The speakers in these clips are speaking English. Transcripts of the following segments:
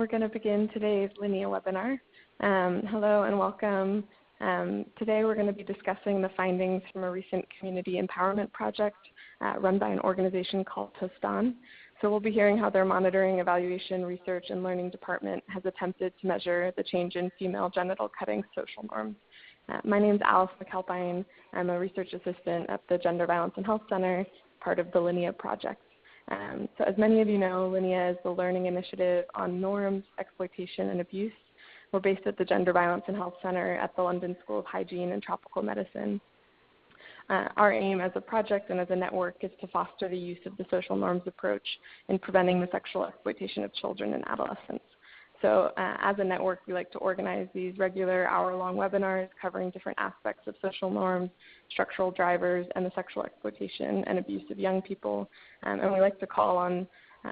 we're going to begin today's LINEA webinar. Hello and welcome. Today we're going to be discussing the findings from a recent community empowerment project run by an organization called Tostan. So we'll be hearing how their monitoring, evaluation, research, and learning department has attempted to measure the change in female genital cutting social norms. My name is Alice McAlpine. I'm a research assistant at the Gender Violence and Health Center, part of the LINEA project. So as many of you know, LINEA is the learning initiative on norms, exploitation, and abuse. We're based at the Gender Violence and Health Center at the London School of Hygiene and Tropical Medicine. Our aim as a project and as a network is to foster the use of the social norms approach in preventing the sexual exploitation of children and adolescents. So as a network, we like to organize these regular hour-long webinars covering different aspects of social norms, structural drivers, and the sexual exploitation and abuse of young people. And we like to call on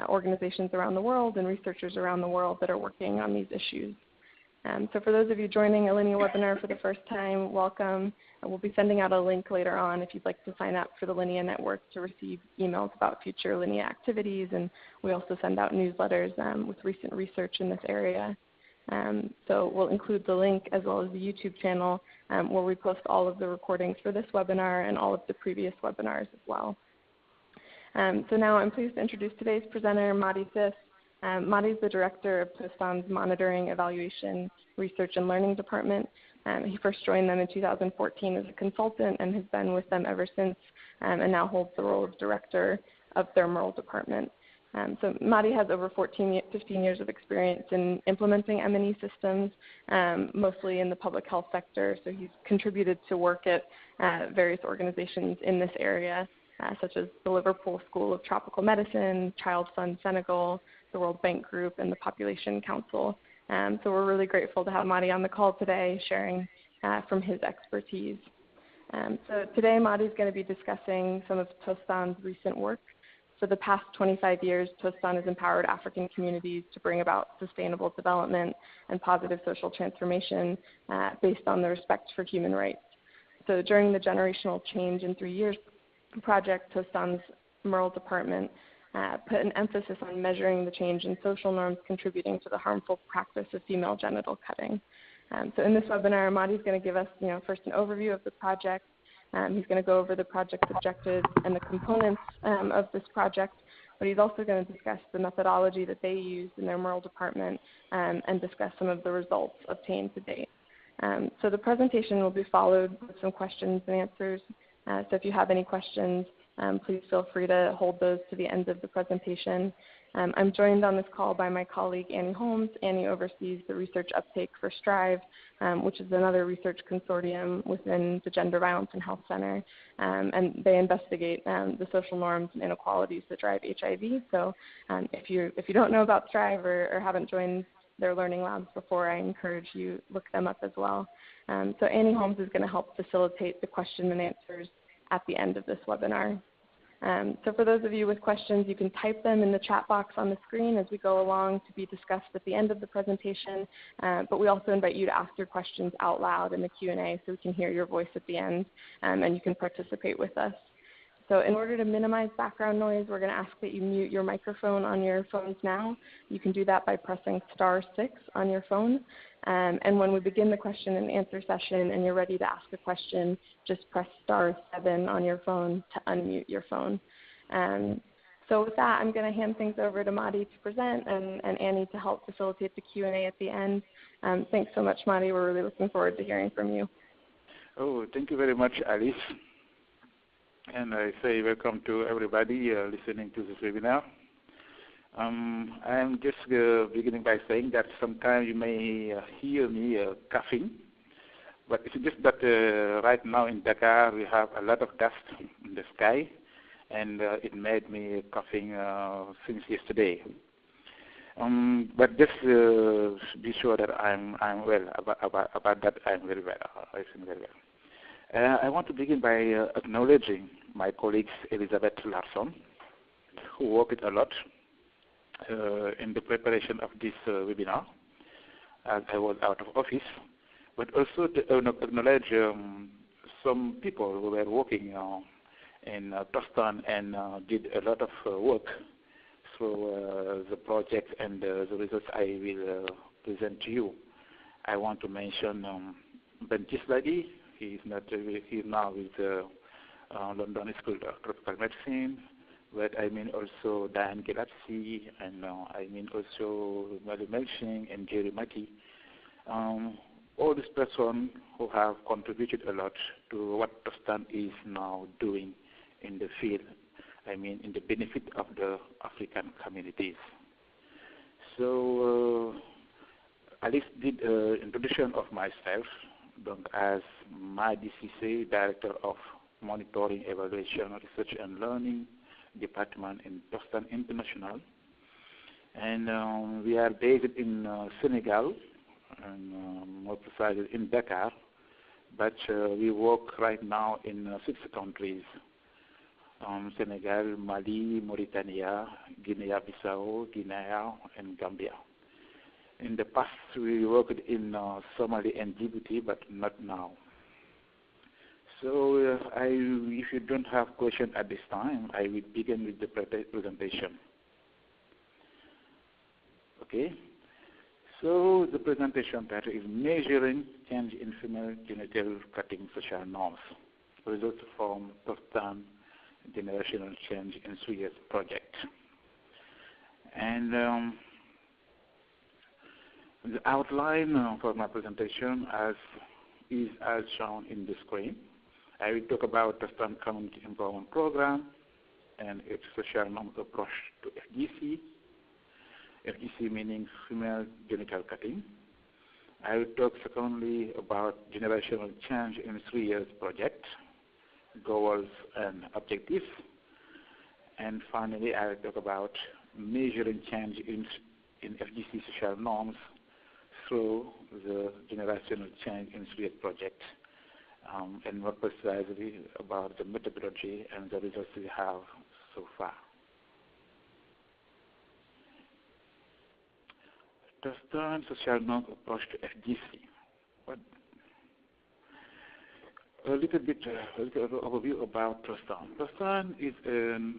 organizations around the world and researchers around the world that are working on these issues. So for those of you joining a LINEA webinar for the first time, welcome. We'll be sending out a link later on if you'd like to sign up for the LINEA network to receive emails about future LINEA activities, and we also send out newsletters with recent research in this area. So we'll include the link as well as the YouTube channel where we post all of the recordings for this webinar and all of the previous webinars as well. So now I'm pleased to introduce today's presenter, Mady Cisse. Mady is the director of Tostan's Monitoring, Evaluation, Research, and Learning Department. He first joined them in 2014 as a consultant and has been with them ever since, and now holds the role of director of their MERL department. So Mady has over 15 years of experience in implementing M&E systems, mostly in the public health sector. So he's contributed to work at various organizations in this area, such as the Liverpool School of Tropical Medicine, ChildFund Senegal, the World Bank Group, and the Population Council. So we're really grateful to have Mady on the call today, sharing from his expertise. So today Mady is going to be discussing some of Tostan's recent work. For the past 25 years, Tostan has empowered African communities to bring about sustainable development and positive social transformation based on the respect for human rights. So during the Generational Change in 3 Years project, Tostan's MERL department put an emphasis on measuring the change in social norms contributing to the harmful practice of female genital cutting. So in this webinar, Mady is going to give us, first an overview of the project. He's going to go over the project objectives and the components of this project, but he's also going to discuss the methodology that they used in their MERL department and discuss some of the results obtained to date. So the presentation will be followed with some questions and answers. So if you have any questions, please feel free to hold those to the end of the presentation. I'm joined on this call by my colleague Annie Holmes. Annie oversees the research uptake for STRIVE, which is another research consortium within the Gender Violence and Health Center, and they investigate the social norms and inequalities that drive HIV. So if you don't know about STRIVE or haven't joined their learning labs before, I encourage you look them up as well. So Annie Holmes is going to help facilitate the question and answers at the end of this webinar. So for those of you with questions, you can type them in the chat box on the screen as we go along to be discussed at the end of the presentation, but we also invite you to ask your questions out loud in the Q&A so we can hear your voice at the end and you can participate with us. So in order to minimize background noise, we're going to ask that you mute your microphone on your phones now. You can do that by pressing *6 on your phone. And when we begin the question and answer session and you're ready to ask a question, just press *7 on your phone to unmute your phone. So with that, I'm going to hand things over to Mady to present and Annie to help facilitate the Q&A at the end. Thanks so much, Mady. We're really looking forward to hearing from you. Oh, thank you very much, Alice. And I say welcome to everybody listening to this webinar. I'm just beginning by saying that sometimes you may hear me coughing, but it's just that right now in Dakar we have a lot of dust in the sky, and it made me coughing since yesterday. But just be sure that I'm well. About that, I'm very well. I think very well. I want to begin by acknowledging my colleagues Elizabeth Larson, who worked a lot in the preparation of this webinar, as I was out of office, but also to acknowledge some people who were working in Tostan and did a lot of work through the project and the results I will present to you. I want to mention Mady Cisse. He is now with the London School of Tropical Medicine. But I mean also Diane Gillespie, and I mean also Mady Melching and Jerry Mady. All these persons who have contributed a lot to what Tostan is now doing in the field, I mean in the benefit of the African communities. So I just did an introduction of myself as Mady Cisse, Director of Monitoring, Evaluation, Research and Learning Department in Tostan International. And we are based in Senegal, and more precisely in Dakar, but we work right now in 6 countries: Senegal, Mali, Mauritania, Guinea-Bissau, Guinea, and Gambia. In the past, we worked in Somalia and Djibouti, but not now. So if you don't have questions at this time, I will begin with the presentation. Okay? So the presentation title is Measuring Change in Female Genital Cutting Social Norms, results from Tostan Generational Change in 3 Years project. And the outline for my presentation is as shown in the screen. I will talk about the Tostan Community Empowerment Program and its social norm approach to FGC. FGC meaning female genital cutting. I will talk secondly about generational change in 3 years project, goals and objectives. And finally, I will talk about measuring change in FGC social norms through the generational change in 3 years project, and more precisely about the methodology and the results we have so far. Tostan social norm approach to FGC. A little overview about Tostan. Tostan is an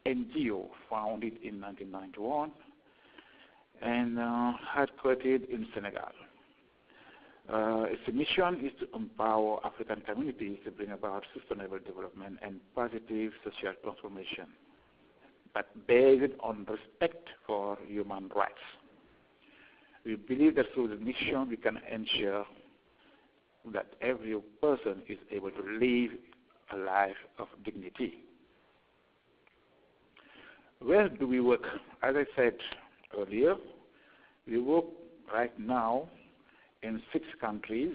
NGO founded in 1991 and headquartered in Senegal. Its mission is to empower African communities to bring about sustainable development and positive social transformation, but based on respect for human rights. We believe that through the mission we can ensure that every person is able to live a life of dignity. Where do we work? As I said earlier, we work right now in 6 countries: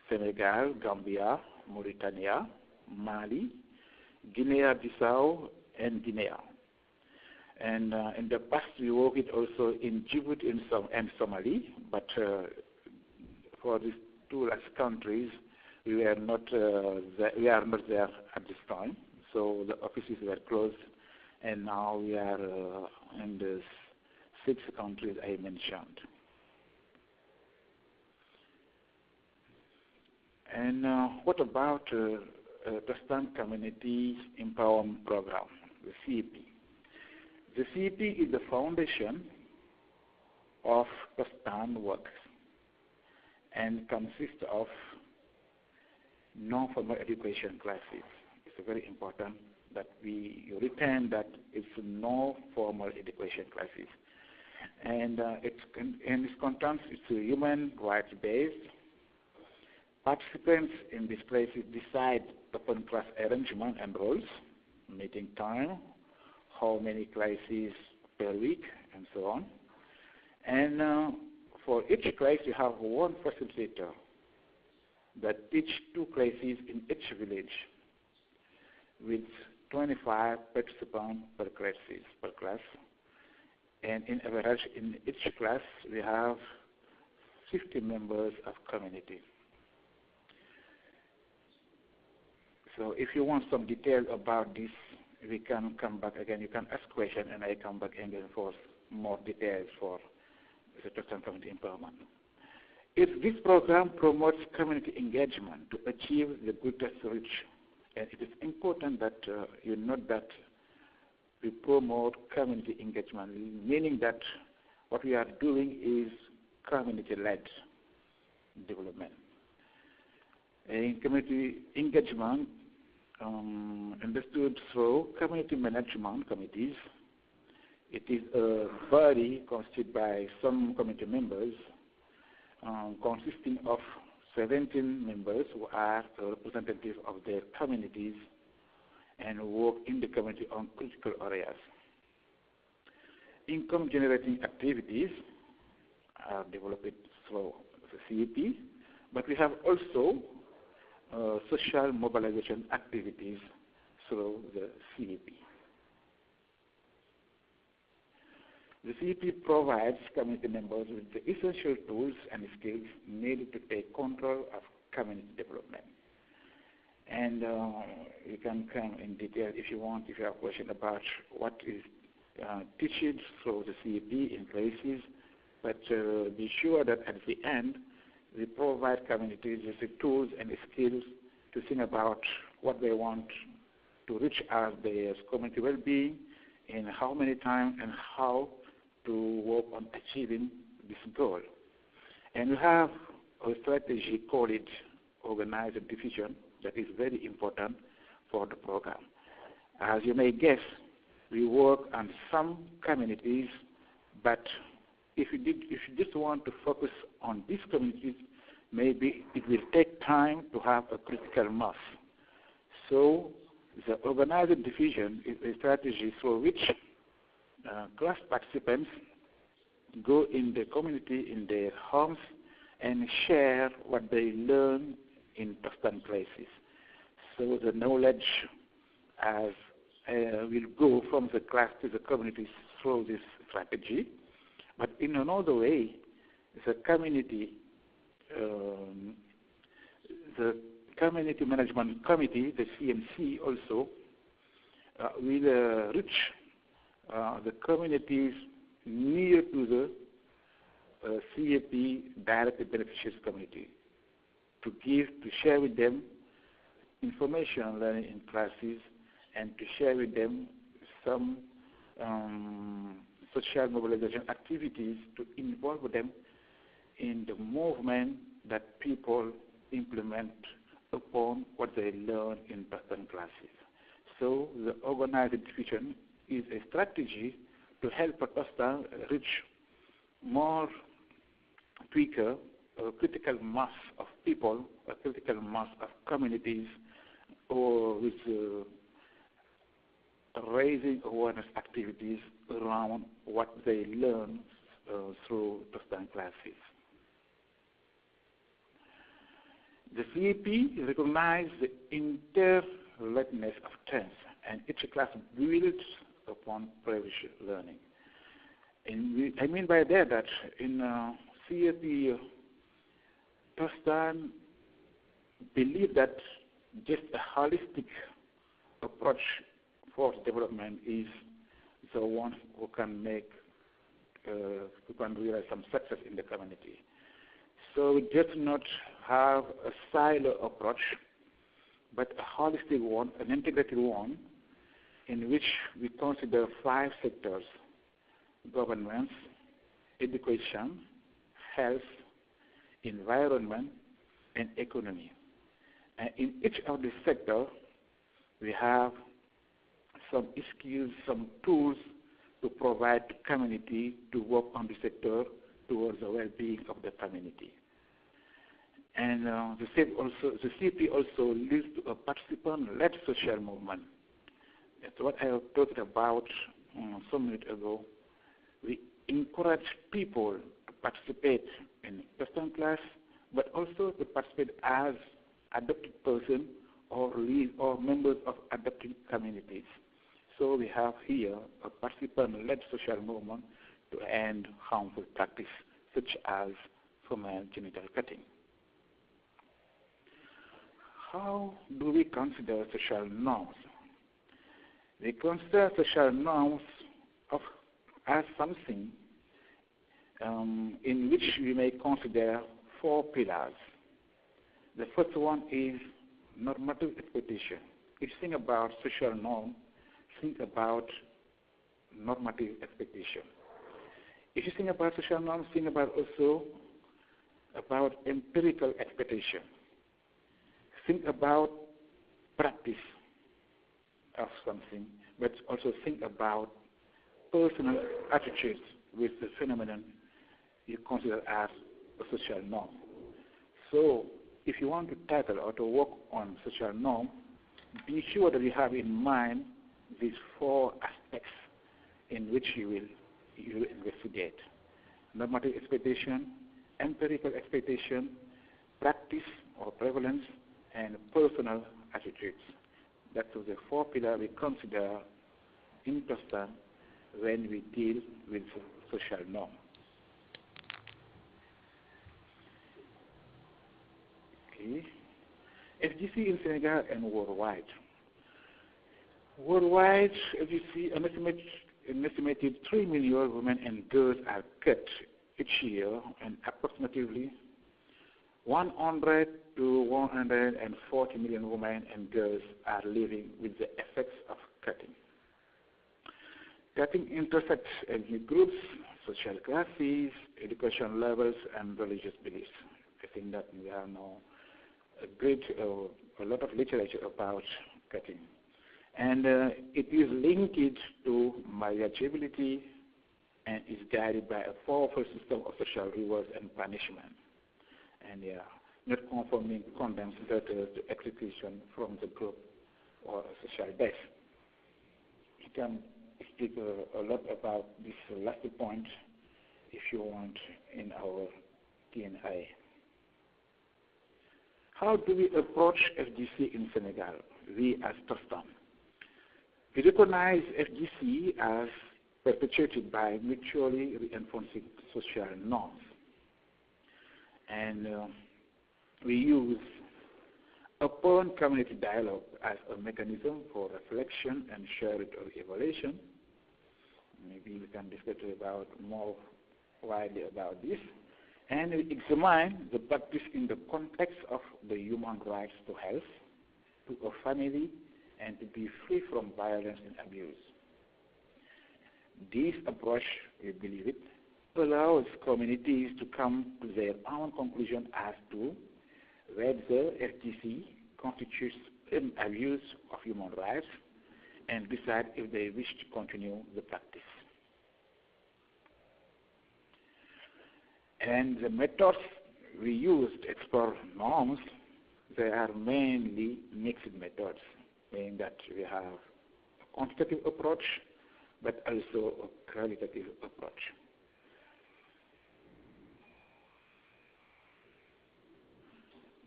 Senegal, Gambia, Mauritania, Mali, Guinea-Bissau, and Guinea. And in the past, we worked also in Djibouti and Somalia, but for these 2 last countries, we are not there at this time. So the offices were closed, and now we are in the 6 countries I mentioned. And what about the Tostan Community Empowerment Program, the CEP? The CEP is the foundation of Tostan work and consists of non-formal education classes. It's very important that we retain that it's no formal education classes. And its contents is human rights based. Participants in these classes decide upon class arrangement and roles, meeting time, how many classes per week, and so on. And for each class, you have 1 facilitator that teach 2 classes in each village, with 25 participants per class. And in average, in each class, we have 50 members of community. So if you want some detail about this, we can come back again. You can ask questions, and I come back again for more details for the Tostan Community Empowerment. This program promotes community engagement to achieve the greatest reach. And it is important that you note that we promote community engagement, meaning that what we are doing is community-led development. In community engagement, understood through community management committees, it is a body constituted by some community members, consisting of 17 members who are representatives of their communities and work in the community on critical areas. Income-generating activities are developed through the CEP, but we have also social mobilization activities through the CEP. The CEP provides community members with the essential tools and skills needed to take control of community development. And you can come in detail if you want, if you have a question about what is teaching through the CEP in places, but be sure that at the end, we provide communities with the tools and the skills to think about what they want to reach as their community well-being, and how many times and how to work on achieving this goal. And we have a strategy called it Organized Diffusion that is very important for the program. As you may guess, we work on some communities, but if you just want to focus on these communities, maybe it will take time to have a critical mass. So the Organized Diffusion is a strategy through which class participants go in the community, in their homes, and share what they learn in Tostan places. So the knowledge will go from the class to the communities through this strategy. But in another way, the community management committee, the CMC also, will reach the communities near to the CAP direct beneficiaries community to share with them information learning in classes and to share with them some social mobilization activities to involve them in the movement that people implement upon what they learn in Tostan classes. So the Organized Diffusion is a strategy to help Tostan reach more quicker a critical mass of people, a critical mass of communities, or with raising awareness activities around what they learn through Tostan classes. The CEP recognizes the interrelatedness of terms, and each class builds upon previous learning. And I mean by that in CEP, Tostan believe that just a holistic approach for development is the one who can realize some success in the community. So we just not have a silo approach, but a holistic one, an integrated one, in which we consider 5 sectors: governance, education, health, environment, and economy. And in each of these sectors, we have some skills, some tools to provide the community to work on the sector towards the well-being of the community. And the CP also leads to a participant-led social movement. That's what I talked about some minutes ago. We encourage people to participate in Tostan class, but also to participate as adopted person or members of adopted communities. So we have here a participant-led social movement to end harmful practice, such as female genital cutting. How do we consider social norms? We consider social norms as something in which we may consider 4 pillars. The first one is normative expectation. If you think about social norm, think about normative expectation. If you think about social norms, think about also about empirical expectation. Think about practice of something, but also think about personal attitudes with the phenomenon you consider as a social norm. So if you want to tackle or to work on social norm, be sure that you have in mind these 4 aspects in which you will investigate: normative expectation, empirical expectation, practice or prevalence, and personal attitudes. That's the 4 pillars we consider in Tostan when we deal with social norm. Okay. FGC in Senegal and worldwide. Worldwide, FGC, an estimated 3 million women and girls are cut each year, and approximately 100 to 140 million women and girls are living with the effects of cutting. Cutting intersects ethnic groups, social classes, education levels, and religious beliefs. I think that we have now a lot of literature about cutting. And it is linked to marriageability and is guided by a powerful system of social rewards and punishment. And not conforming condemns debtors to execution from the group or social death. You can speak a lot about this last point if you want in our Q&A. How do we approach FGC in Senegal, we as Tostan? We recognize FGC as perpetuated by mutually reinforcing social norms. And we use open community dialogue as a mechanism for reflection and shared evaluation. Maybe we can discuss about more widely about this. And we examine the practice in the context of the human rights to health, to a family, and to be free from violence and abuse. This approach, we believe it, allows communities to come to their own conclusion as to whether FGC constitutes an abuse of human rights and decide if they wish to continue the practice. And the methods we use to explore norms, they are mainly mixed methods, meaning that we have a quantitative approach, but also a qualitative approach.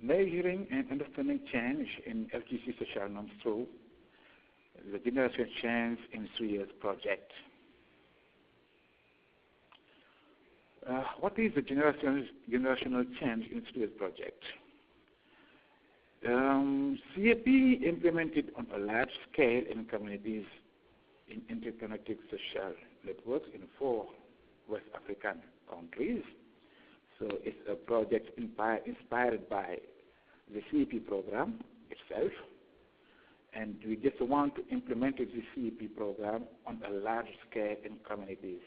Measuring and understanding change in FGC social norms through the Generation Change in 3 Years project. What is the generational change in 3 Years project? CAP implemented on a large scale in communities in interconnected social networks in 4 West African countries. So it's a project inspired by the CEP program itself, and we just want to implement the CEP program on a large scale in communities.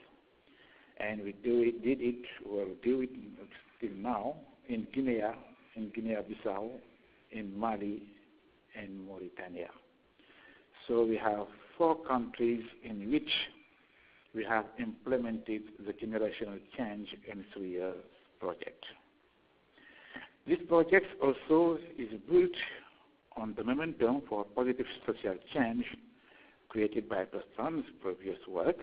And we do it till now in Guinea-Bissau, in Mali, and Mauritania. So we have 4 countries in which we have implemented the generational change in 3 years project. This project also is built on the momentum for positive social change created by Tostan's previous work,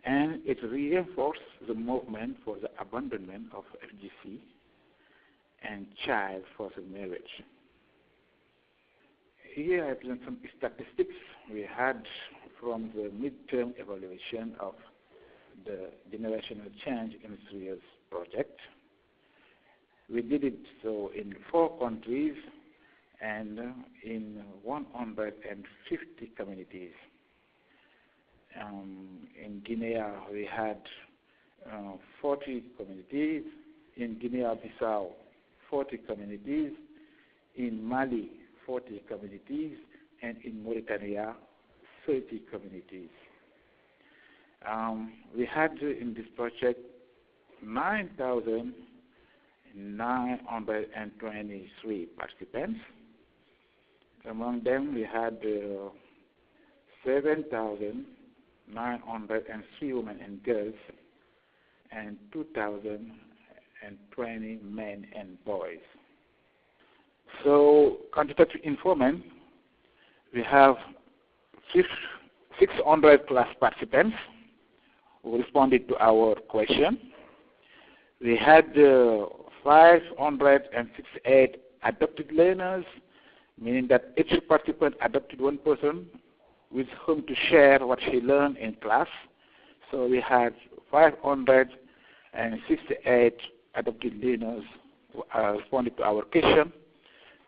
and it reinforces the movement for the abandonment of FGC and child forced marriage. Here I present some statistics we had from the midterm evaluation of the generational change in 3 years project. We did it so in 4 countries and in 150 communities. In Guinea we had 40 communities, in Guinea-Bissau 40 communities, in Mali 40 communities, and in Mauritania 30 communities. We had in this project 9,923 participants. Among them, we had 7,903 women and girls, and 2,020 men and boys. So, quantitative informant, we have 600 plus participants who responded to our question. We had 568 adopted learners, meaning that each participant adopted one person with whom to share what she learned in class. So we had 568 adopted learners who responded to our question.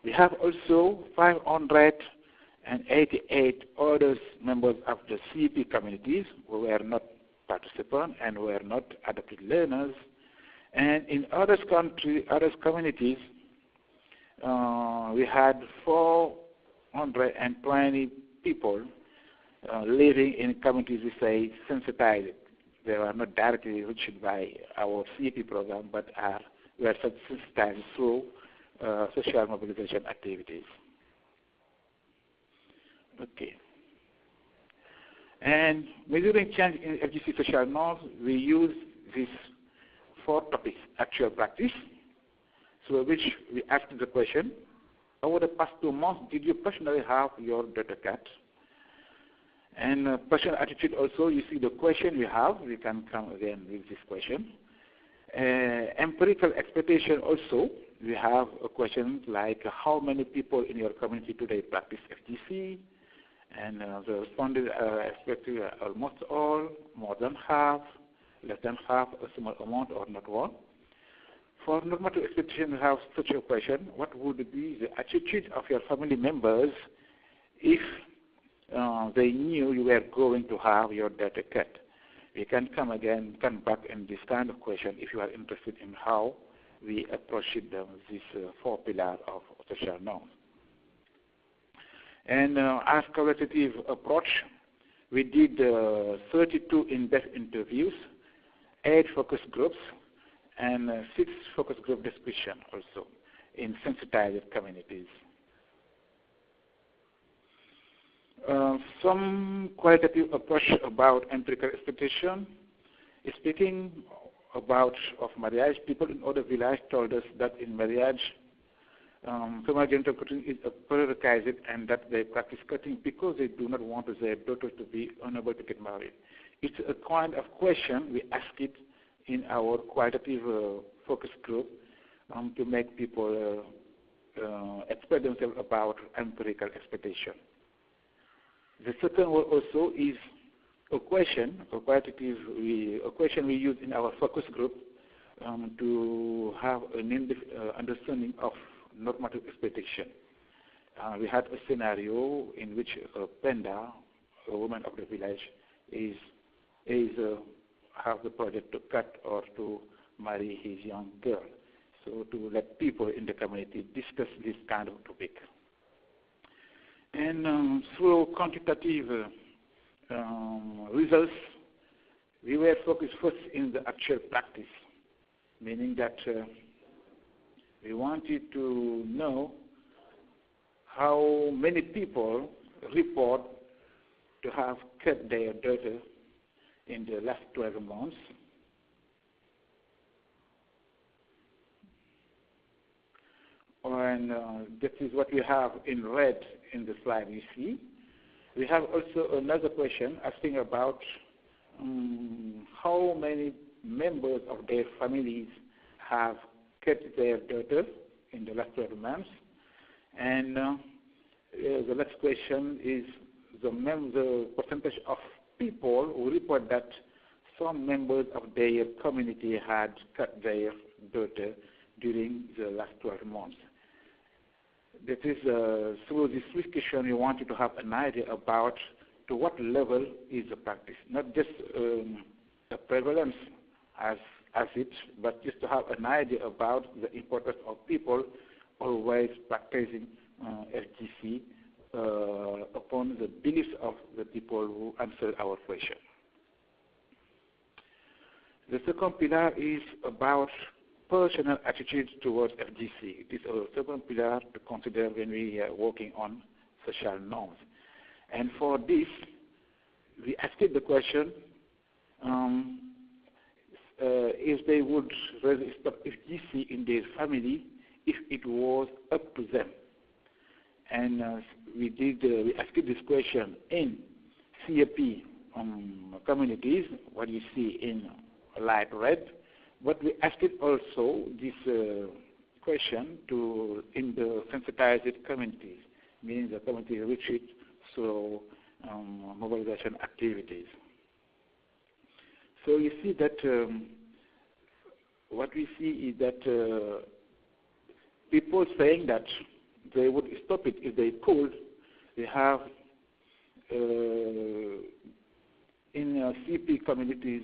We have also 588 other members of the CEP communities who were not participants and were not adopted learners. And in other communities, we had 420 people living in communities we say sensitized. They were not directly reached by our CEP program, but were sensitized through social mobilization activities. Okay. And measuring change in FGC social norms, we use these 4 topics: actual practice, so which we asked the question, over the past 2 months, did you personally have your data cut? And personal attitude also, you see the question we have, we can come again with this question. Empirical expectation also, we have a question like how many people in your community today practice FGC? And the respondents expected almost all, more than half, less than half, a small amount, or not one. For normative expectation, we have such a question: what would be the attitude of your family members if they knew you were going to have your data cut? We can come back in this kind of question if you are interested in how we approach these 4 pillars of social norms. And as qualitative approach, we did 32 in-depth interviews, 8 focus groups, and 6 focus group discussion also in sensitized communities. Some qualitative approach about empirical expectation. Speaking of marriage, people in other villages told us that in marriage, female genital cutting is a prerequisite and that they practice cutting because they do not want their daughter to be unable to get married. It's a kind of question we ask it in our qualitative focus group to make people express themselves about empirical expectation. The second one also is a question we use in our focus group to have an understanding of normative expectation. We had a scenario in which a Penda, a woman of the village, have the project to cut or to marry his young girl. So to let people in the community discuss this kind of topic. And through quantitative results, we were focused first in the actual practice, meaning that we wanted to know how many people report to have cut their daughter in the last 12 months. And that is what we have in red in the slide you see. We have also another question asking about how many members of their families have kept their daughter in the last 12 months. And the last question is the percentage of people who report that some members of their community had cut their daughter during the last 12 months. That is, through this discussion, we wanted to have an idea about to what level is the practice, not just the prevalence as it, but just to have an idea about the importance of people always practicing FGC upon the beliefs of the people who answered our question. The second pillar is about personal attitudes towards FGC. This is a second pillar to consider when we are working on social norms. And for this, we asked the question if they would stop FGC in their family if it was up to them. And we asked this question in CAP communities, what you see in light red, but we asked it also this question in the sensitized communities, meaning the community retreat through mobilization activities. So you see that what we see is that people saying that they would stop it if they could. They have in CP communities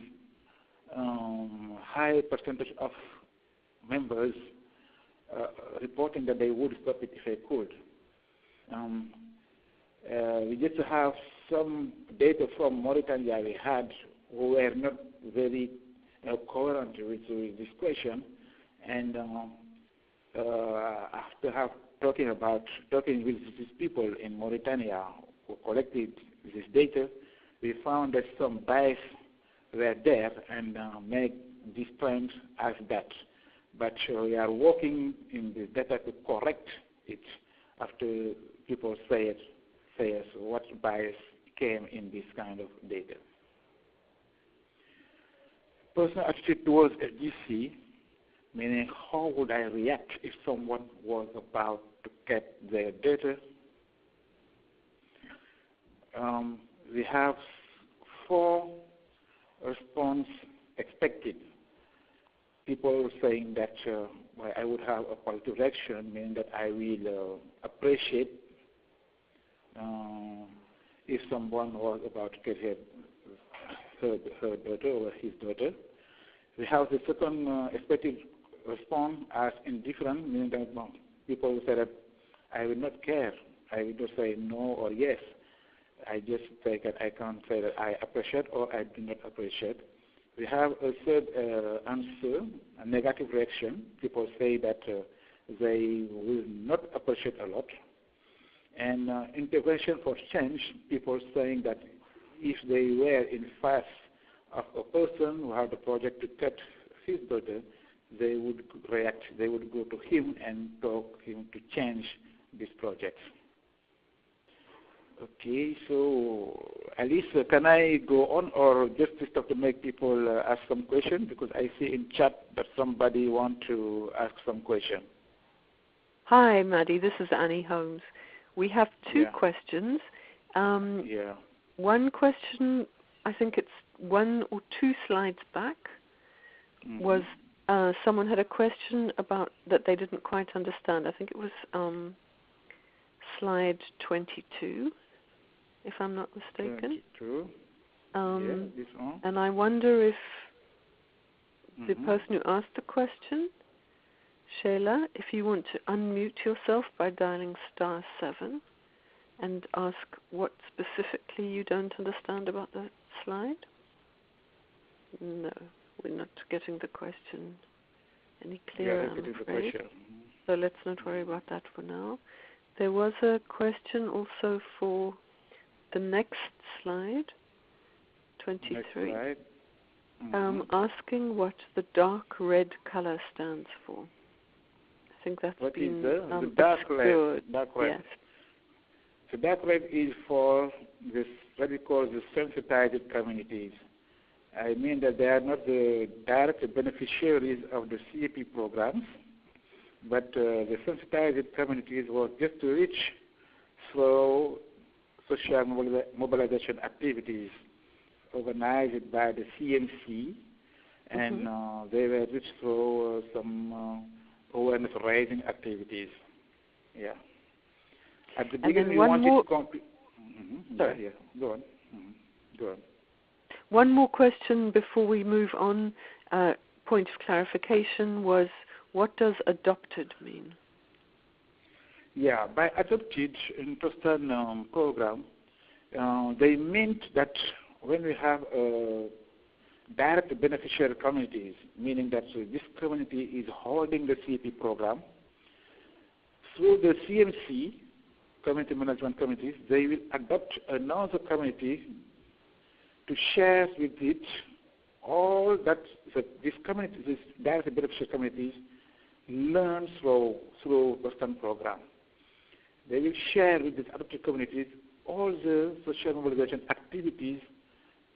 high percentage of members reporting that they would stop it if they could. We just have some data from Mauritania we had who were not very coherent with this question, and after talking with these people in Mauritania who collected this data, we found that some bias were there and make these points as that. But we are working in the data to correct it after people say what bias came in this kind of data. Personal attitude towards FGC, meaning how would I react if someone was about to get their data? We have 4 response expected. People saying that I would have a positive reaction, meaning that I will appreciate if someone was about to get her daughter or his daughter. We have the second expected response as indifferent, meaning that people say that I will not care. I will just say no or yes. I just say that I can't say that I appreciate or I do not appreciate. We have a third answer, a negative reaction. People say that they will not appreciate a lot. And intervention for change, people saying that if they were in face of a person who had a project to cut his daughter, they would react. They would go to him and talk him to change this project. Okay, so Alice, can I go on or just to stop to make people ask some questions? Because I see in chat that somebody want to ask some question. Hi, Mady. This is Annie Holmes. We have 2 questions. One question, I think it's 1 or 2 slides back, was someone had a question about that they didn't quite understand. I think it was slide 22. If I'm not mistaken. 22. This one. And I wonder if the person who asked the question, Sheila, if you want to unmute yourself by dialing *7 and ask what specifically you don't understand about the slide. No, we're not getting the question any clearer, I'm afraid. So let's not worry about that for now. There was a question also for the next slide, 23, next slide. asking what the dark red color stands for. I think that's what been the dark red? Dark red. Yes. The dark red is for this what we call the sensitized communities. I mean that they are not the direct beneficiaries of the CAP programs, but the sensitized communities were just to reach through social mobilization activities organized by the CMC, and they were reached through some awareness raising activities. Yeah. At the beginning, we wanted to complete. Sorry. Go on. Go on. One more question before we move on. Point of clarification was, what does adopted mean? Yeah, by adopted in Tostan program, they meant that when we have a direct beneficiary communities, meaning that this community is holding the CEP program. Through the CMC, community management committees, they will adopt another community to share with it all that this community, this direct beneficiary communities, learn through Tostan program. They will share with these adopted communities all the social mobilization activities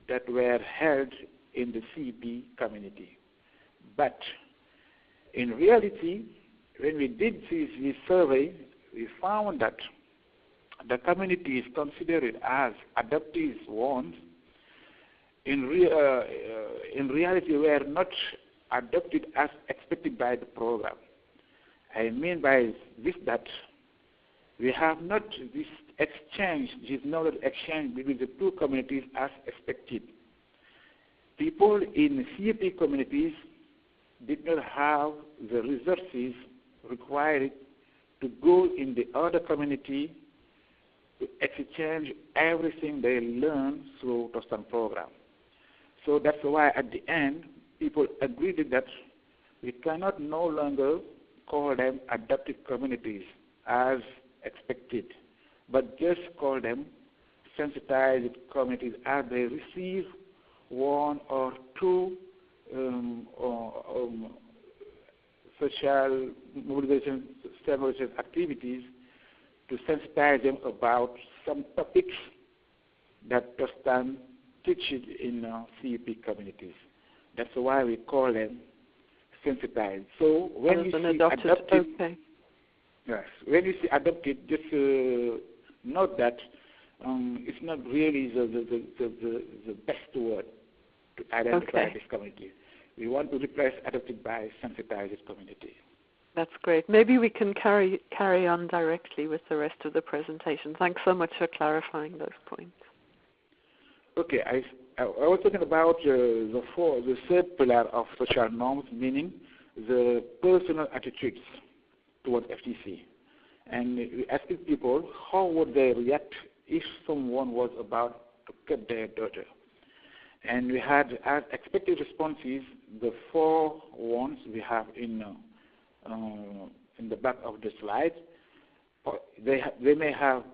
that were held in the CEP community. But in reality, when we did this survey, we found that the communities considered as adoptees ones in reality were not adopted as expected by the program. I mean by this that we have not this exchange, this knowledge exchange between the two communities as expected. People in CEP communities did not have the resources required to go in the other community to exchange everything they learn through Tostan program. So that's why at the end, people agreed that we cannot no longer call them adopted communities as expected, but just call them sensitized communities as they receive one or two social mobilization activities to sensitize them about some topics that Tostan teaches in CEP communities. That's why we call them sensitized. So when you see adopted, yes, when you see adopted, just note that it's not really the best word to identify this community. We want to replace adopted by sensitized community. That's great. Maybe we can carry on directly with the rest of the presentation. Thanks so much for clarifying those points. Okay, I was talking about the third pillar of social norms, meaning the personal attitudes towards FGC. And we asked people how would they react if someone was about to cut their daughter. And we had, as expected responses, the four ones we have in the back of the slide. They may have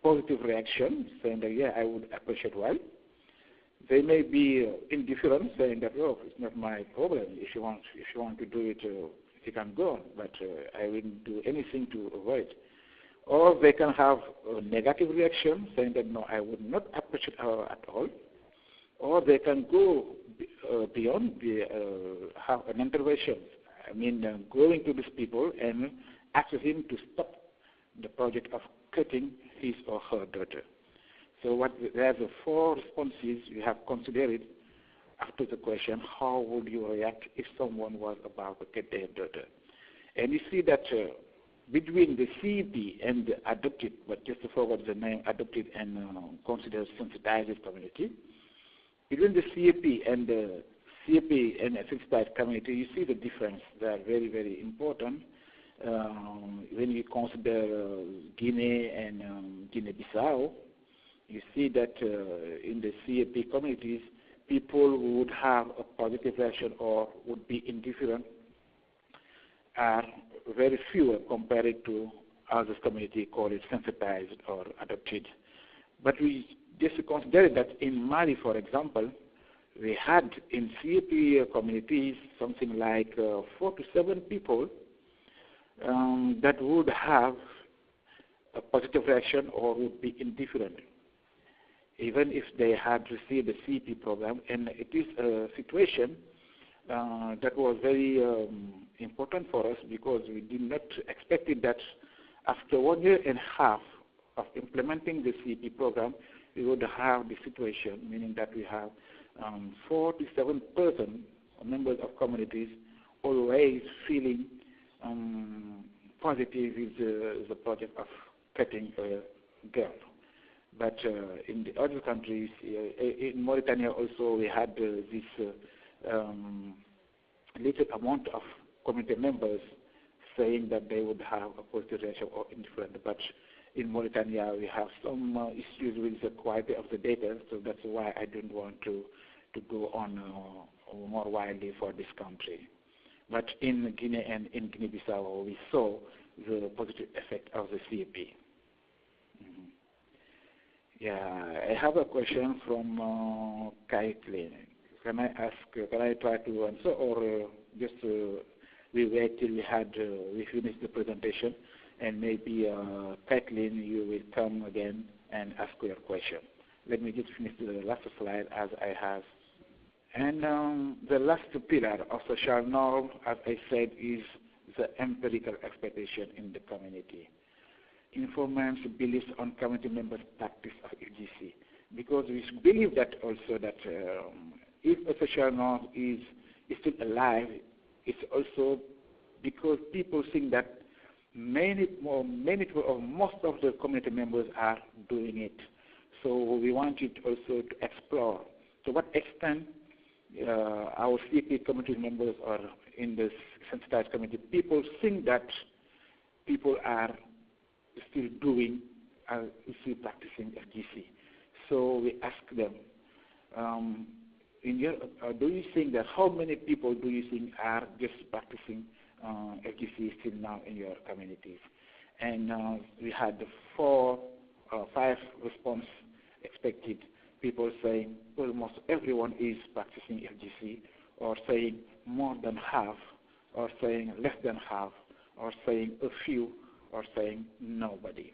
positive reaction, saying that, yeah, I would appreciate well. They may be indifferent, saying that, oh, it's not my problem. If you want to do it, you can go on, but I wouldn't do anything to avoid. Or they can have a negative reaction, saying that, no, I would not appreciate her at all. Or they can go beyond, have an intervention. I mean, going to these people and asking him to stop the project of cutting his or her daughter. So there's four responses you have considered after the question, how would you react if someone was about to cut their daughter? And you see that between the CEP and the adopted, but just to forward the name adopted and considered sensitized community, between the CEP and the sensitized community, you see the difference. They are very, very important. When you consider Guinea and Guinea-Bissau, you see that in the CEP communities, people who would have a positive reaction or would be indifferent are very few compared to other communities called sensitized or adopted. But we just consider that in Mali, for example, we had in CEP communities something like 4 to 7 people that would have a positive reaction or would be indifferent, even if they had received the CEP program. And it is a situation that was very important for us because we did not expect it that after 1 year and a half of implementing the CEP program, we would have the situation, meaning that we have 47% members of communities always feeling positive with the project of cutting a girl. But in the other countries, in Mauritania also, we had this little amount of community members saying that they would have a positive reaction or indifferent. But in Mauritania, we have some issues with the quality of the data, so that's why I don't want to to go on more widely for this country. But in Guinea and in Guinea-Bissau, we saw the positive effect of the CAP. Yeah, I have a question from Caitlin. Can I try to answer, or just we wait till we finish the presentation, and maybe Caitlin, you will come again and ask your question. Let me just finish the last slide as I have. And the last pillar of social norm, as I said, is the empirical expectation in the community. Informants believes on community members' practice of FGC, because we believe that also that if a social norm is still alive, it's also because people think that many or most of the community members are doing it. So we want it also to explore to what extent our CP community members or in the sensitized community, people think that people are still doing, still practicing FGC. So we ask them, do you think that how many people do you think are just practicing FGC still now in your communities? And we had 4 or 5 response expected. People saying almost everyone is practicing FGC, or saying more than half, or saying less than half, or saying a few, or saying nobody.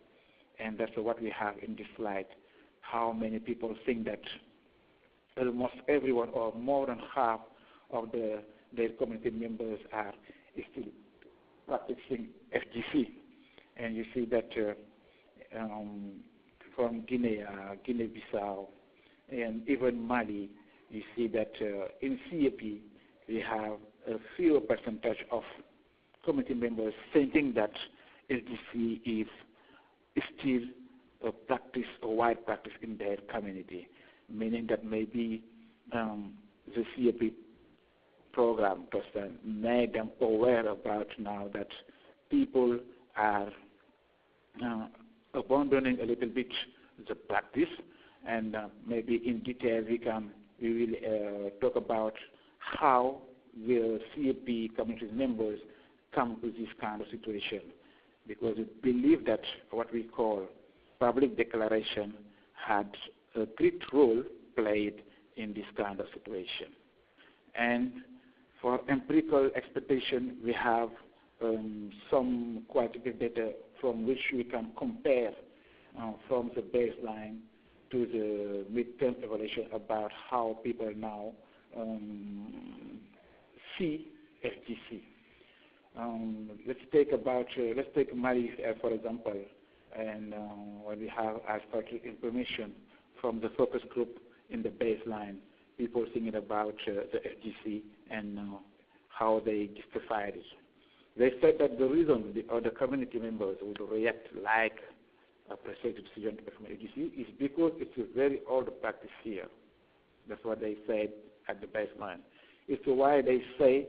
And that's what we have in this slide. How many people think that almost everyone or more than half of their community members are still practicing FGC. And you see that from Guinea, Guinea-Bissau, and even Mali, you see that in CAP we have a few percentage of community members thinking that FGC is still a practice, a wide practice in their community, meaning that maybe the CAP program Tostan made them aware about now that people are abandoning a little bit the practice, and maybe in detail we will talk about how the CAP community members come to this kind of situation, because we believe that what we call public declaration had a great role played in this kind of situation. And for empirical expectation, we have some quantitative data from which we can compare from the baseline to the midterm evaluation about how people now see FGC. Let's take Mali for example, and when we have aspect information from the focus group in the baseline, people thinking about the FGC and how they justified it. They said that the reason the other community members would react like a persuasive decision from FGC is because it's a very old practice here. That's what they said at the baseline. It's why they say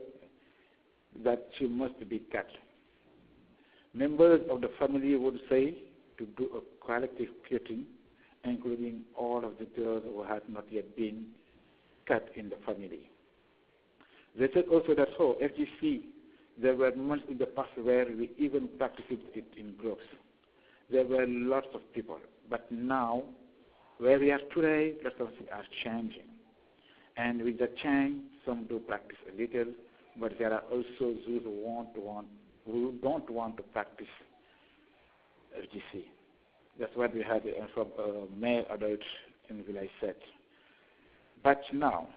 that she must be cut. Members of the family would say to do a collective cutting, including all of the girls who had not yet been cut in the family. They said also that FGC, there were months in the past where we even practiced it in groups. There were lots of people, but now, where we are today, lots of things are changing. And with the change, some do practice a little, but there are also those who don't want to practice FGC. That's what we had from male adults in village set. But now,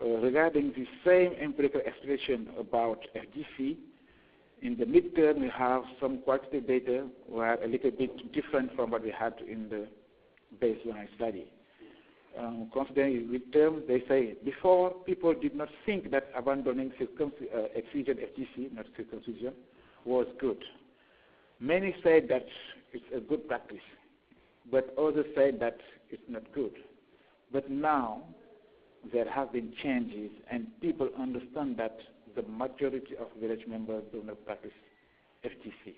regarding the same empirical explanation about FGC, in the midterm we have some quantitative data were a little bit different from what we had in the baseline study. Considering midterm, they say before people did not think that abandoning excision FGC, not circumcision, was good. Many said that it's a good practice, but others said that it's not good. But now there have been changes, and people understand that the majority of village members do not practice FGC.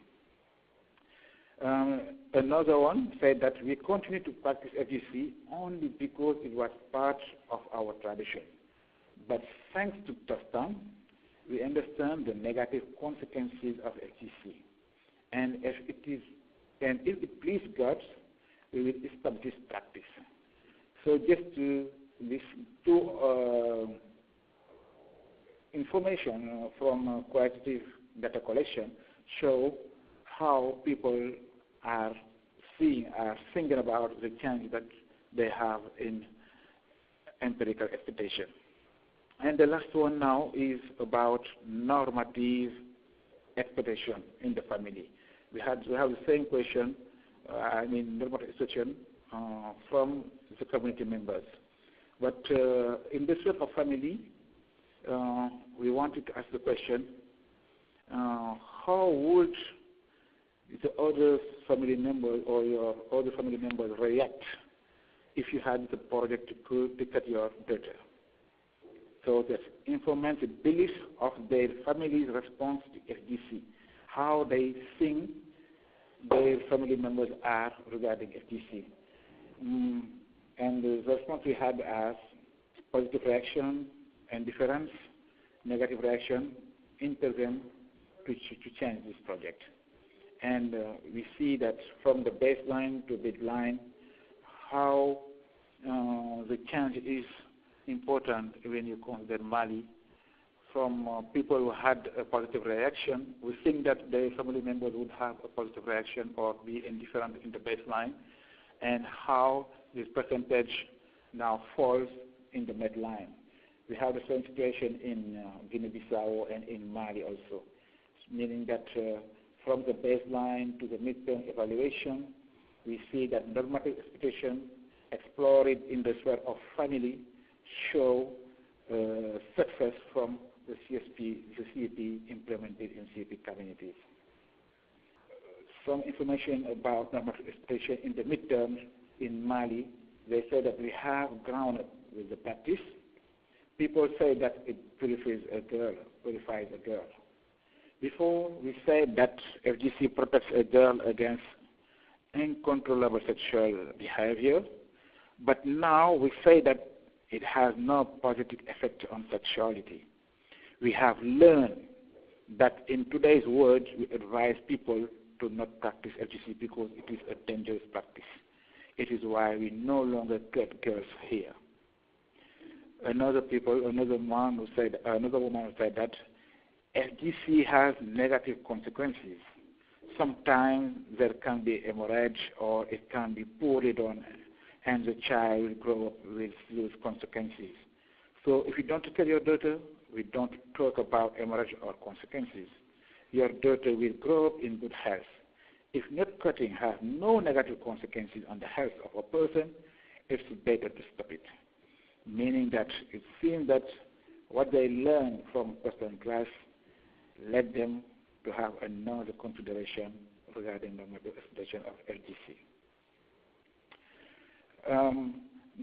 Another one said that we continue to practice FGC only because it was part of our tradition. But thanks to Tostan, we understand the negative consequences of FGC. And if it pleases God, we will establish this practice. So just these two information from quantitative data collection show how people are thinking about the change that they have in empirical expectation. And the last one now is about normative expectation in the family. We have the same question, normative expectation from the community members. But in the sort of family, we wanted to ask the question, how would the other family members or your other family members react if you had the project to look at your daughter? So that informs the belief of their family's response to FGC, how they think their family members are regarding FGC. And the response we had as positive reaction, indifference, negative reaction, intervene to change this project. And we see that from the baseline to midline, how the change is important when you consider Mali. From people who had a positive reaction, we think that their family members would have a positive reaction or be indifferent in the baseline, and how this percentage now falls in the midline. We have the same situation in Guinea-Bissau and in Mali also, meaning that from the baseline to the midterm evaluation, we see that normative expectation explored in the sphere of family show success from the CEP implemented in CEP communities. Some information about normative expectation in the midterm in Mali, they say that we have grounded with the practice. People say that it purifies a girl. Before, we said that FGC protects a girl against uncontrollable sexual behavior, but now we say that it has no positive effect on sexuality. We have learned that in today's world, we advise people to not practice FGC because it is a dangerous practice. It is why we no longer get girls here. Another woman who said that FGC has negative consequences. Sometimes there can be hemorrhage or it can be poured on, and the child will grow up with those consequences. So if you don't tell your daughter, we don't talk about hemorrhage or consequences. Your daughter will grow up in good health. If not cutting has no negative consequences on the health of a person, it's better to stop it. Meaning that it seems that what they learn from person class led them to have another consideration regarding the normative expectation of FGC.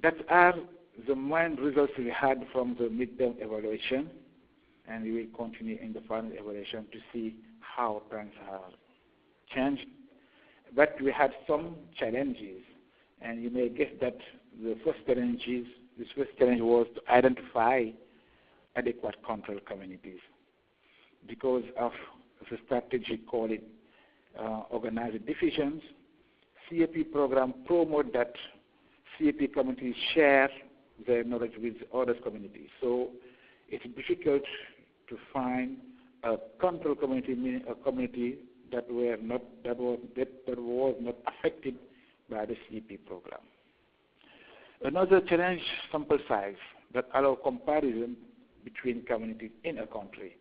That are the main results we had from the midterm evaluation, and we will continue in the final evaluation to see how things have changed. But we had some challenges, and you may guess that the first challenge was to identify adequate control communities. Because of the strategy called organized decisions, CAP program promote that CAP communities share their knowledge with other communities. So it's difficult to find a control community, meaning a community that was not affected by the CAP program. Another challenge, sample size that allow comparison between communities in a country,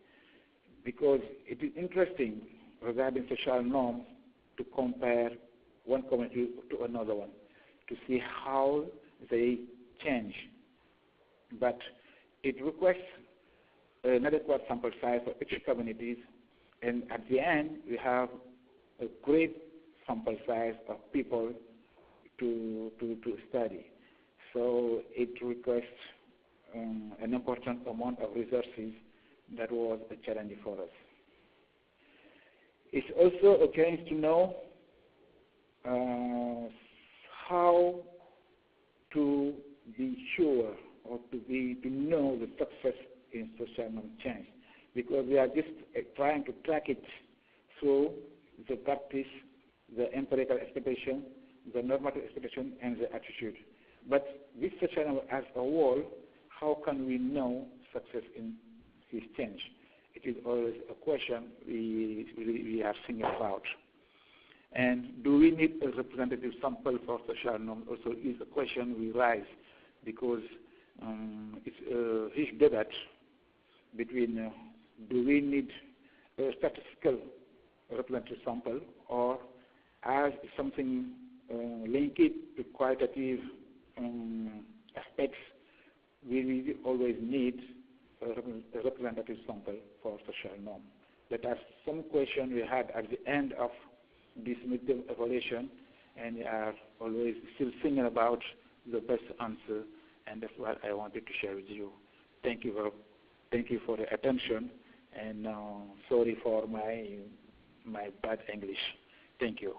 because it is interesting regarding social norms to compare one community to another one, to see how they change. But it requires an adequate sample size for each communities, and at the end we have a great sample size of people to study. So it requires an important amount of resources. That was a challenge for us. It's also a challenge to know how to be sure or to know the success in social norm change, because we are just trying to track it through the practice, the empirical expectation, the normative expectation, and the attitude. But this social norm as a whole, how can we know success in this change? It is always a question we are thinking about. And do we need a representative sample for social norm? Also is a question we raise, because it's a huge debate between do we need a statistical representative sample, or as something linked to qualitative aspects, we always need a representative sample for social norm. That are some questions we had at the end of this midterm evaluation, and we are always still thinking about the best answer, and that's what I wanted to share with you. Thank you for the attention, and sorry for my bad English. Thank you.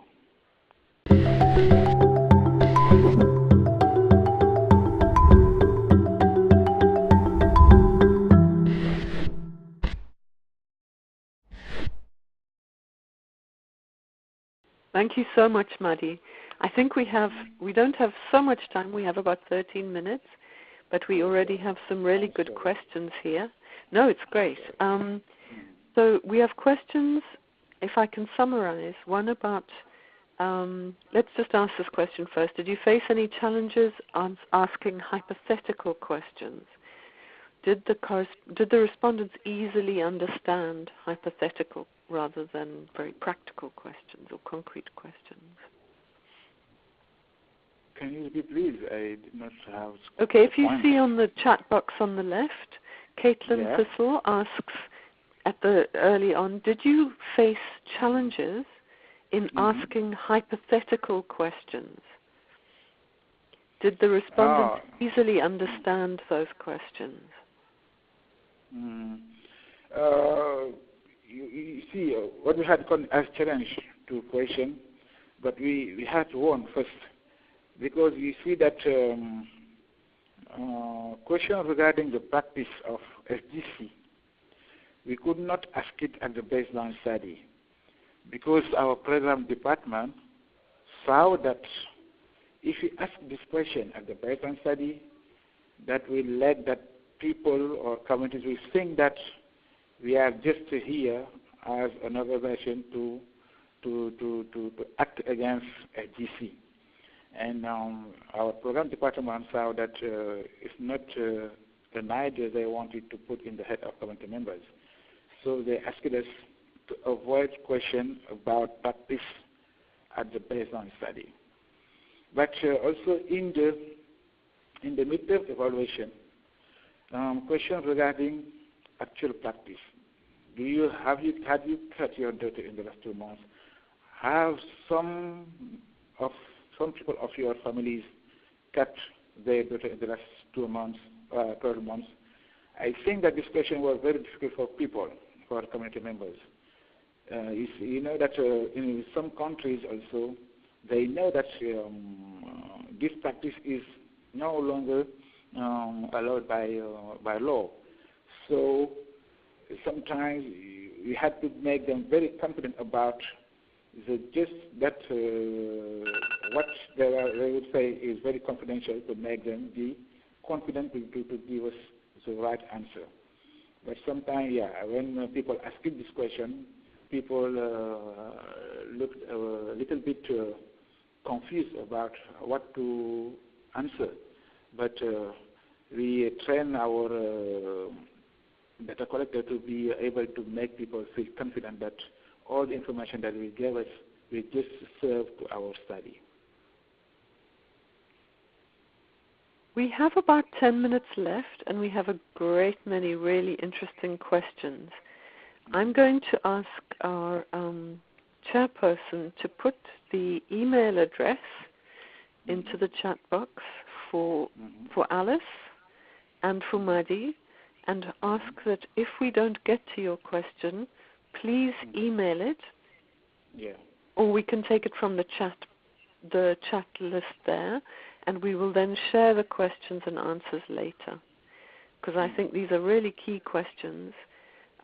Thank you so much, Mady. I think we don't have so much time. We have about 13 minutes, but we already have some really good questions here. No, it's great. So we have questions, if I can summarize, one about, let's just ask this question first. Did you face any challenges on asking hypothetical questions? Did the respondents easily understand hypothetical rather than very practical questions or concrete questions? Can you repeat, please? I did not have... Okay, if you see on the chat box on the left, Caitlin Thistle asks early on, did you face challenges in asking hypothetical questions? Did the respondents easily understand those questions? You see, what we had as challenge to question, but we had to warn first, because you see that question regarding the practice of FGC, we could not ask it at the baseline study, because our program department saw that if we ask this question at the baseline study, that will lead that people or communities will think that we are just here as an organization to act against FGC. And our program department saw that it's not an idea they wanted to put in the head of community members. So they asked us to avoid questions about practice at the baseline study. But also in the midterm evaluation, questions regarding actual practice. Have you cut your daughter in the last 2 months? Have some people of your families cut their daughter in the last 12 months? I think that this question was very difficult for people, for community members. You know that in some countries also, they know that this practice is no longer allowed by law. So sometimes we had to make them very confident about what they would say is very confidential, to make them be confident to give us the right answer. But sometimes, when people ask this question, people looked a little bit confused about what to answer. But we train our data collector to be able to make people feel confident that all the information that we gave us will just serve to our study. We have about 10 minutes left, and we have a great many really interesting questions. I'm going to ask our chairperson to put the email address into the chat box for Alice and for Mady, and ask that if we don't get to your question, please email it, or we can take it from the chat the chat list there, and we will then share the questions and answers later, because I think these are really key questions.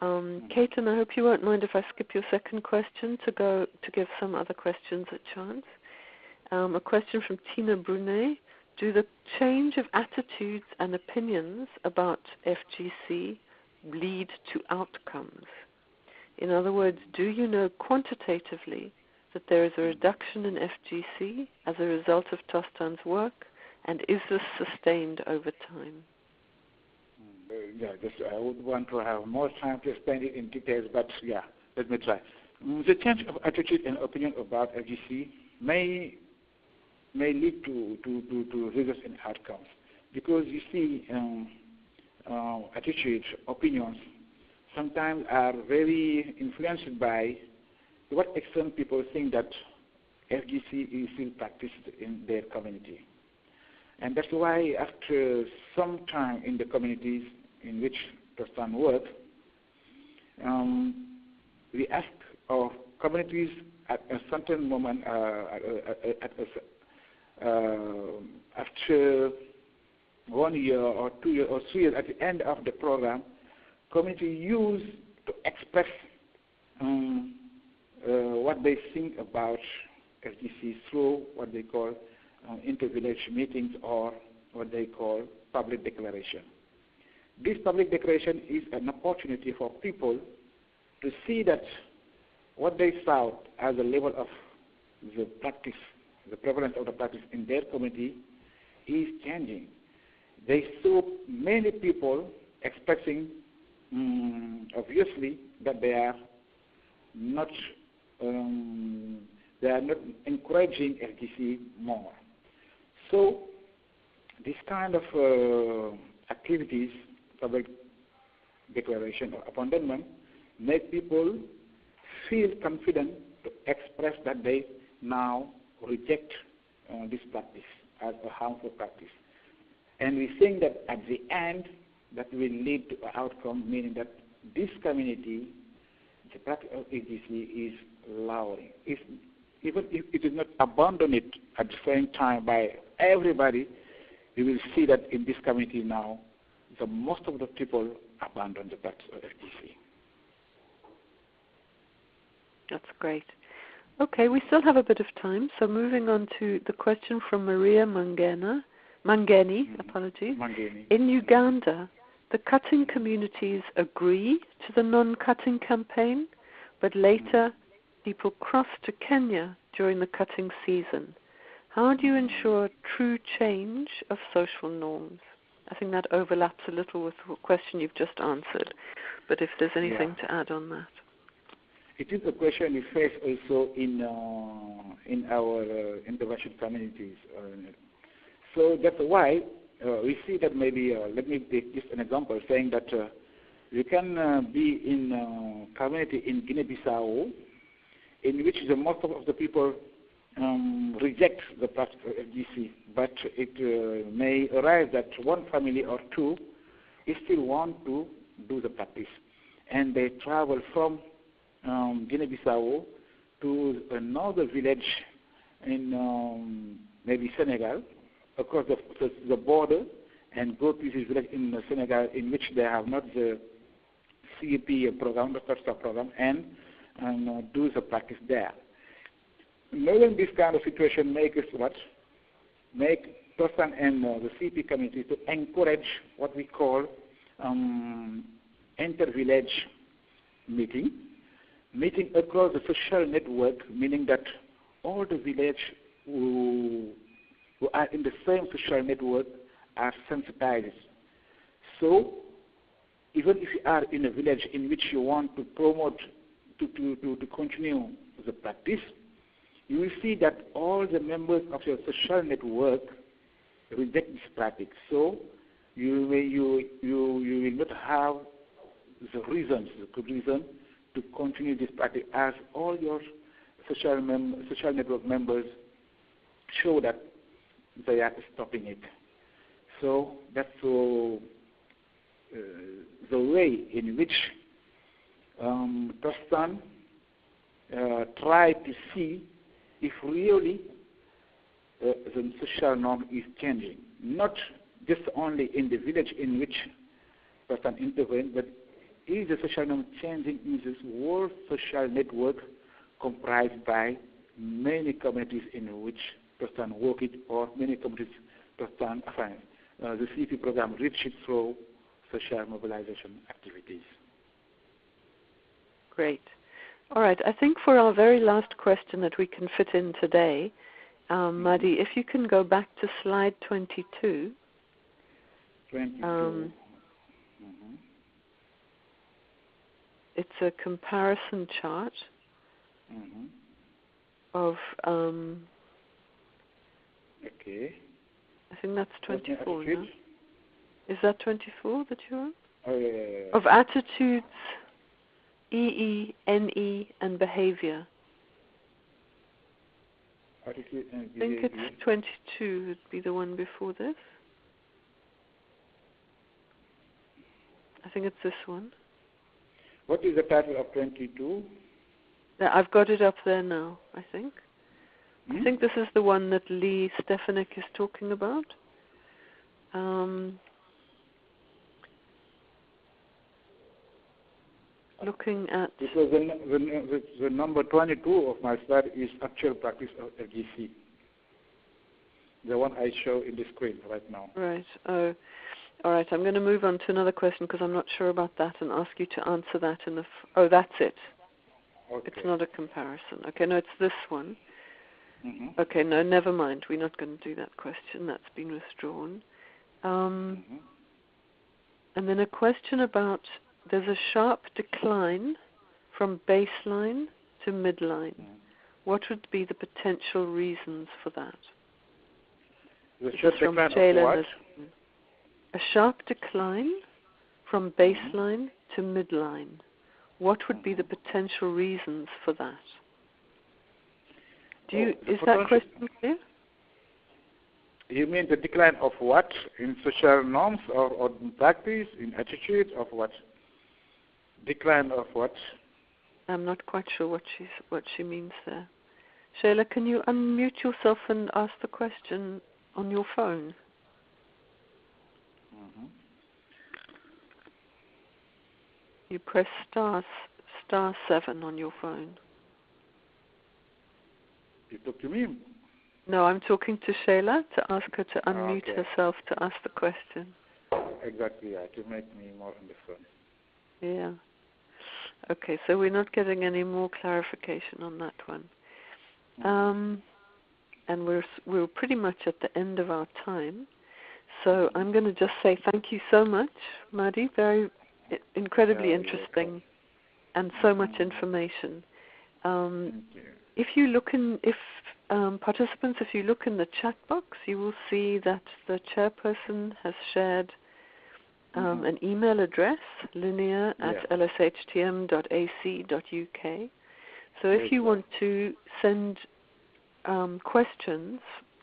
Caitlin, I hope you won't mind if I skip your second question to give some other questions a chance. A question from Tina Brunet. Do the change of attitudes and opinions about FGC lead to outcomes? In other words, do you know quantitatively that there is a reduction in FGC as a result of Tostan's work, and is this sustained over time? I would want to have more time to explain it in details, but let me try. The change of attitude and opinion about FGC may lead to results and outcomes, because you see, attitudes, opinions sometimes are very influenced by to what extent people think that FGC is still practiced in their community. And that's why after some time in the communities in which Tostan works, we ask our communities at a certain moment, after 1 year or 2 years or 3 years, at the end of the program, community use to express what they think about FGC through what they call inter-village meetings, or what they call public declaration. This public declaration is an opportunity for people to see that what they saw as a level of the practice, the prevalence of the practice in their community is changing. They saw many people expressing, obviously, that they are not encouraging FGC more. So this kind of activities, public declaration or abandonment, make people feel confident to express that they now reject this practice as a harmful practice. And we think that at the end, that will lead to an outcome, meaning that this community, the practice of FGC is lowering. Even if it is not abandoned at the same time by everybody, you will see that in this community now, most of the people abandon the practice of FGC. That's great. Okay, we still have a bit of time, so moving on to the question from Maria Mangeni. In Uganda, the cutting communities agree to the non-cutting campaign, but later people cross to Kenya during the cutting season. How do you ensure true change of social norms? I think that overlaps a little with the question you've just answered, but if there's anything to add on that. It is a question we face also in our intervention communities. So that's why we see that maybe, let me take just an example, saying that you can be in a community in Guinea-Bissau in which most of the people reject the practice of FGC, but it may arise that one family or two still want to do the practice, and they travel from Guinea-Bissau to another village in maybe Senegal, across the border, and go to this village in Senegal in which they have not the CEP program, the Tostan program, and do the practice there. Knowing this kind of situation make us what? Make Tostan and the CEP community to encourage what we call inter-village meeting across the social network, meaning that all the village who are in the same social network are sensitized. So even if you are in a village in which you want to promote, to continue the practice, you will see that all the members of your social network reject this practice. So you will not have the reasons, the good reason to continue this practice, as all your social network members show that they are stopping it. So that's the way in which Tostan try to see if really the social norm is changing, not just only in the village in which person intervenes, but is the social norm changing in this whole social network comprised by many communities in which person work it, or many communities person the CP program reaches through social mobilization activities. Great. All right. I think for our very last question that we can fit in today, Mady, if you can go back to slide 22. 22. It's a comparison chart of, okay. I think that's 24 now. Is that 24 that you're on? Oh, yeah. Of attitudes, EE, NE, and behavior. Attitude and I think it's 22 would be the one before this. I think it's this one. What is the title of 22? I've got it up there now, I think. I think this is the one that Lee Stefanik is talking about. Looking at... Because the number 22 of my slide is actual practice of FGC. The one I show in the screen right now. Right. Oh, all right. I'm going to move on to another question because I'm not sure about that and ask you to answer that in the... oh, that's it. Okay. It's not a comparison. Okay, no, it's this one. Okay, no, never mind. We're not going to do that question. That's been withdrawn. And then a question about there's a sharp decline from baseline to midline. What would be the potential reasons for that? The sharp decline of what? A sharp decline from baseline to midline. What would be the potential reasons for that? Is that question clear? You mean the decline of what? In social norms or in practice, in attitude of what? Decline of what? I'm not quite sure what she means there. Shayla, can you unmute yourself and ask the question on your phone? You press *7 on your phone. You talk to me? No, I'm talking to Shayla to ask her to unmute herself to ask the question. Exactly, yeah, to make me more on the phone. Yeah. Okay, so we're not getting any more clarification on that one. And we're pretty much at the end of our time. So I'm going to just say thank you so much, Mady. Very incredibly interesting and so much information. If you look in, participants, if you look in the chat box, you will see that the chairperson has shared an email address, linea@lshtm.ac.uk. So if you want to send questions,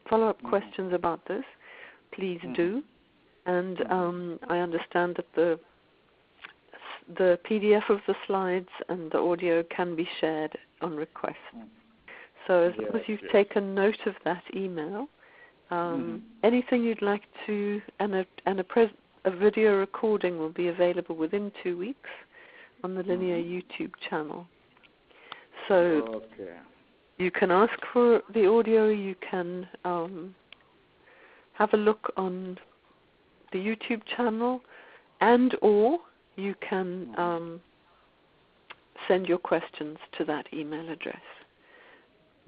follow-up questions about this, please do. And I understand that the PDF of the slides and the audio can be shared on request. So as long as you've taken note of that email, anything you'd like to, and a video recording will be available within 2 weeks on the LINEA YouTube channel. So you can ask for the audio, you can have a look on the YouTube channel, and or you can send your questions to that email address.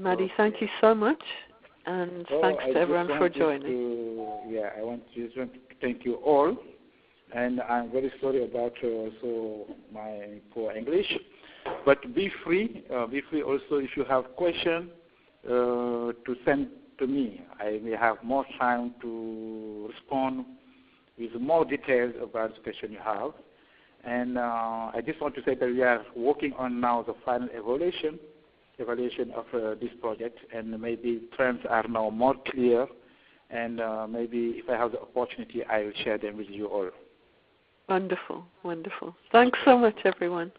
Mady, thank you so much, and thanks to everyone for joining. I want to thank you all, and I'm very sorry about also my poor English, but be free also if you have questions to send to me. I may have more time to respond with more details about the question you have. And I just want to say that we are working on now the final evaluation of this project, and maybe trends are now more clear, and maybe if I have the opportunity, I will share them with you all. Wonderful, wonderful. Thanks so much, everyone.